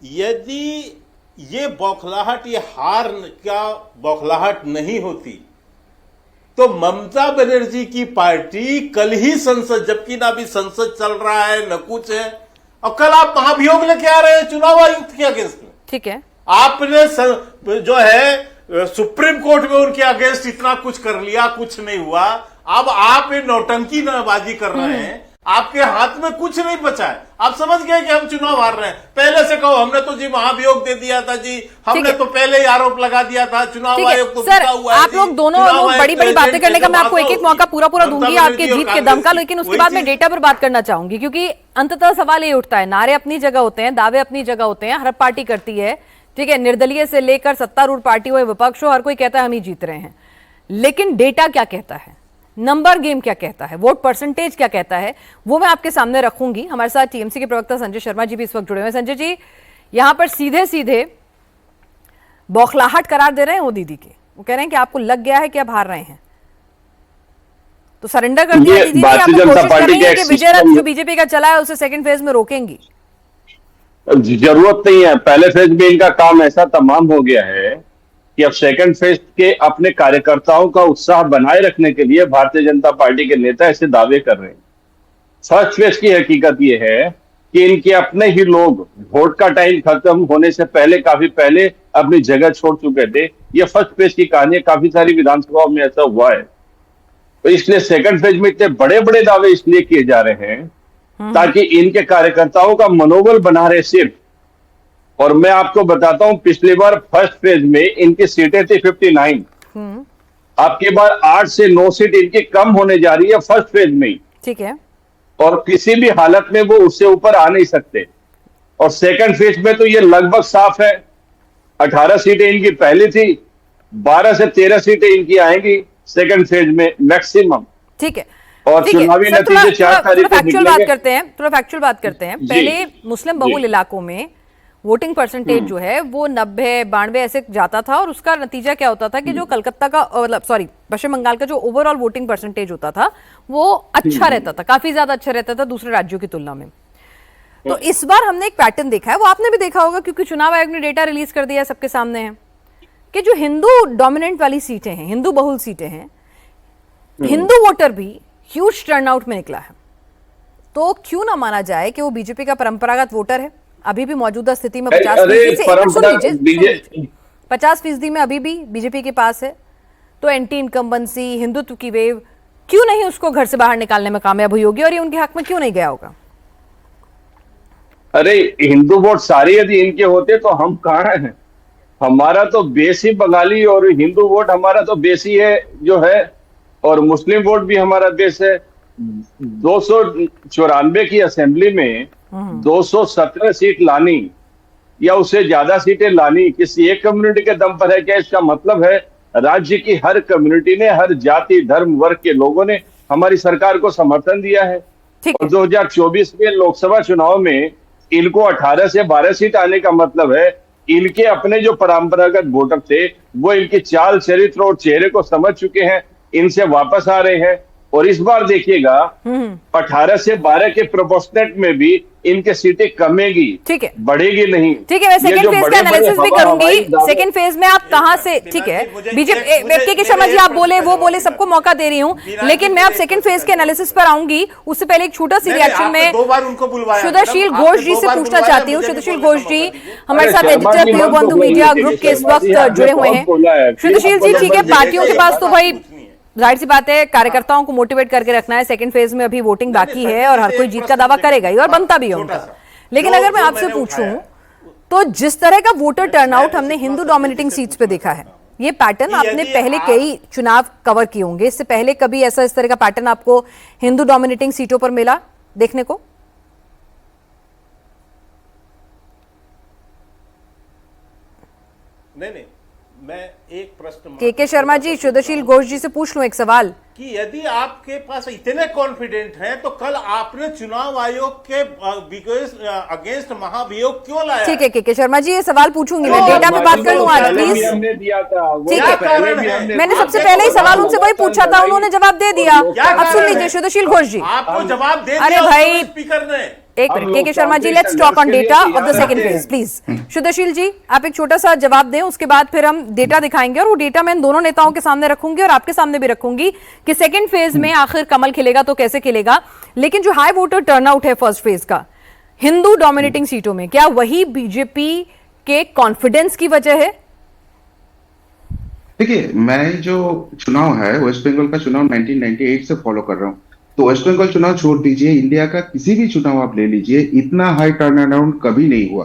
यदि ये बौखलाहट, ये हार क्या बौखलाहट नहीं होती तो ममता बनर्जी की पार्टी कल ही संसद, जबकि ना अभी संसद चल रहा है न कुछ है, और कल आप महाभियोग लेके आ रहे हैं चुनाव आयुक्त के अगेंस्ट में। ठीक है, आपने जो है सुप्रीम कोर्ट में उनके अगेंस्ट इतना कुछ कर लिया, कुछ नहीं हुआ। अब आप ये नौटंकी नाबाजी कर रहे हैं, आपके हाथ में कुछ नहीं बचा है। आप समझ गए कि हम चुनाव हार रहे हैं। पहले से कहो हमने तो जी महाभियोग दे दिया था जी, हमने तो पहले ही आरोप लगा दिया था, चुनाव आयोग तो सर, आप लोग दोनों लोग बड़ी बड़ी बातें करने का मैं आपको एक एक मौका पूरा दूंगी आपके जीत के दम का, लेकिन उसके बाद मैं डेटा पर बात करना चाहूंगी, क्योंकि अंततः सवाल ये उठता है, नारे अपनी जगह होते हैं, दावे अपनी जगह होते हैं, हर पार्टी करती है, ठीक है, निर्दलीय से लेकर सत्तारूढ़ पार्टी हो, विपक्ष हो, हर कोई कहता है हम ही जीत रहे हैं। लेकिन डेटा क्या कहता है, नंबर गेम क्या कहता है, वोट परसेंटेज क्या कहता है, वो मैं आपके सामने रखूंगी। हमारे साथ टीएमसी के प्रवक्ता संजय शर्मा जी भी इस वक्त जुड़े हुए हैं। संजय जी, यहां पर सीधे सीधे बौखलाहट करार दे रहे हैं वो दीदी के, वो कह रहे हैं कि आपको लग गया है कि आप हार रहे हैं, तो सरेंडर कर दिया दीदी, आपको कोशिश कर रही है कि विजय रथ जो बीजेपी का चला है उसे सेकंड फेज में रोकेंगी। जरूरत नहीं है, पहले फेज में इनका काम ऐसा तमाम हो गया है कि अब सेकंड फेज के अपने कार्यकर्ताओं का उत्साह बनाए रखने के लिए भारतीय जनता पार्टी के नेता ऐसे दावे कर रहे हैं। फर्स्ट फेज की हकीकत यह है कि इनके अपने ही लोग वोट का टाइम खत्म होने से पहले, काफी पहले अपनी जगह छोड़ चुके थे। यह फर्स्ट फेज की कहानी है, काफी सारी विधानसभाओं में ऐसा हुआ है। तो इसलिए सेकंड फेज में इतने बड़े बड़े दावे इसलिए किए जा रहे हैं ताकि इनके कार्यकर्ताओं का मनोबल बना रहे सिर्फ। और मैं आपको बताता हूं, पिछली बार फर्स्ट फेज में इनकी सीटें थी 59, आपकी बार 8 से 9 सीट इनकी कम होने जा रही है फर्स्ट फेज में ही। ठीक है, और किसी भी हालत में वो उससे ऊपर आ नहीं सकते। और सेकंड फेज में तो ये लगभग साफ है, 18 सीटें इनकी पहली थी, 12 से 13 सीटें इनकी आएंगी सेकंड फेज में मैक्सिमम। ठीक है, और चुनावी नतीजे 4 तारीख को फैक्चुअल बात करते हैं, थोड़ा फैक्चुअल बात करते हैं। पहले मुस्लिम बहुल इलाकों में वोटिंग परसेंटेज जो है वो 90, 92 ऐसे जाता था, और उसका नतीजा क्या होता था कि जो कलकत्ता का, मतलब सॉरी पश्चिम बंगाल का जो ओवरऑल वोटिंग परसेंटेज होता था वो अच्छा रहता था, काफी ज्यादा अच्छा रहता था दूसरे राज्यों की तुलना में। तो इस बार हमने एक पैटर्न देखा है, वो आपने भी देखा होगा क्योंकि चुनाव आयोग ने डेटा रिलीज कर दिया है, सबके सामने है, कि जो हिंदू डोमिनेंट वाली सीटें हैं, हिंदू बहुल सीटें हैं, हिंदू वोटर भी ह्यूज टर्नआउट में निकला है। तो क्यों ना माना जाए कि वो बीजेपी का परंपरागत वोटर है, अभी भी मौजूदा स्थिति में 50% में अभी भी बीजेपी के पास है। तो एंटी इनकम्बेंसी, हिंदुत्व की वेव क्यों नहीं उसको घर से बाहर निकालने में कामयाब हुई होगी, और ये उनके हक में क्यों नहीं गया होगा? अरे हिंदू वोट सारे यदि इनके होते तो हम कहाँ हैं? हमारा तो बेस ही बंगाली, और हिंदू वोट हमारा तो बेस ही है जो है, और मुस्लिम वोट भी हमारा बेस है। 294 की असेंबली में 217 सीट लानी या उससे ज्यादा सीटें लानी किसी एक कम्युनिटी के दम पर है क्या? इसका मतलब है राज्य की हर कम्युनिटी ने, हर जाति धर्म वर्ग के लोगों ने हमारी सरकार को समर्थन दिया है। और 2024 में लोकसभा चुनाव में इनको 18 से 12 सीट आने का मतलब है इनके अपने जो परंपरागत वोटर थे वो इनकी चाल चरित्र और चेहरे को समझ चुके हैं, इनसे वापस आ रहे हैं। और इस बार देखिएगा 18 से 12 के प्रोपोर्शनेट में भी इनके सीटें कमेगी, ठीक है, बढ़ेगी नहीं। ठीक है, मैं सेकंड फेज का एनालिसिस भी करूंगी। सेकंड फेज में आप कहां से, ठीक है, बीजेपी के शर्मा जी आप बोले, वो बोले, सबको मौका दे रही हूं, लेकिन मैं आप सेकंड फेज के एनालिसिस पर आऊंगी। उससे पहले एक छोटा सी रिएक्शन में शुद्धशील घोष जी से पूछना चाहती हूँ। शुद्धशील घोष जी हमारे साथ एडिटर देवबंधु मीडिया ग्रुप के इस वक्त जुड़े हुए हैं। शुद्धशील जी, ठीक है, पार्टियों के पास तो भाई जाहिर सी बात है कार्यकर्ताओं को मोटिवेट करके रखना है। सेकंड फेज में अभी वोटिंग बाकी है और हर कोई जीत का दावा करेगा ही, और बनता भी है उनका। लेकिन अगर मैं आपसे पूछूं तो जिस तरह का वोटर टर्नआउट हमने हिंदू डोमिनेटिंग सीट्स पे देखा है, ये पैटर्न आपने पहले कई चुनाव कवर किए होंगे, इससे पहले कभी ऐसा इस तरह का पैटर्न आपको हिंदू डोमिनेटिंग सीटों पर मिला देखने को? नहीं, मैं एक प्रश्न के शर्मा जी, शुद्धशील घोष जी से पूछ लूं एक सवाल कि यदि आपके पास इतने कॉन्फिडेंट हैं तो कल आपने चुनाव आयोग के अगेंस्ट महाभियोग क्यों लाया? ठीक है के शर्मा जी, ये सवाल पूछूंगी मैं, डेटा पे बात कर लूं आज प्लीज। ठीक है, मैंने सबसे पहले ही सवाल उनसे वही पूछा था, उन्होंने जवाब दे दिया। अब सुन लीजिए शुद्धशील घोष जी, आपको जवाब दे दिया अरे भाई स्पीकर ने, एक मिनट के Sharma ji, let's talk on data of the second phase please. Shuddhsheel ji, आप एक छोटा सा जवाब दें, उसके बाद फिर हम डेटा दिखाएंगे और वो डेटा मैं इन दोनों नेताओं के सामने रखूंगी और आपके सामने भी रखूंगी कि सेकंड फेज में आखिर कमल खिलेगा तो कैसे खिलेगा। लेकिन जो हाई वोटर टर्नआउट है फर्स्ट फेज का हिंदू डोमिनेटिंग सीटों में, क्या वही बीजेपी के कॉन्फिडेंस की वजह है? देखिए, मैं जो चुनाव है वेस्ट बंगाल का चुनाव 1998 से फॉलो कर रहा हूं, तो वेस्ट बंगाल चुनाव छोड़ दीजिए, इंडिया का किसी भी चुनाव आप ले लीजिए, इतना हाई टर्न अराउंड कभी नहीं हुआ।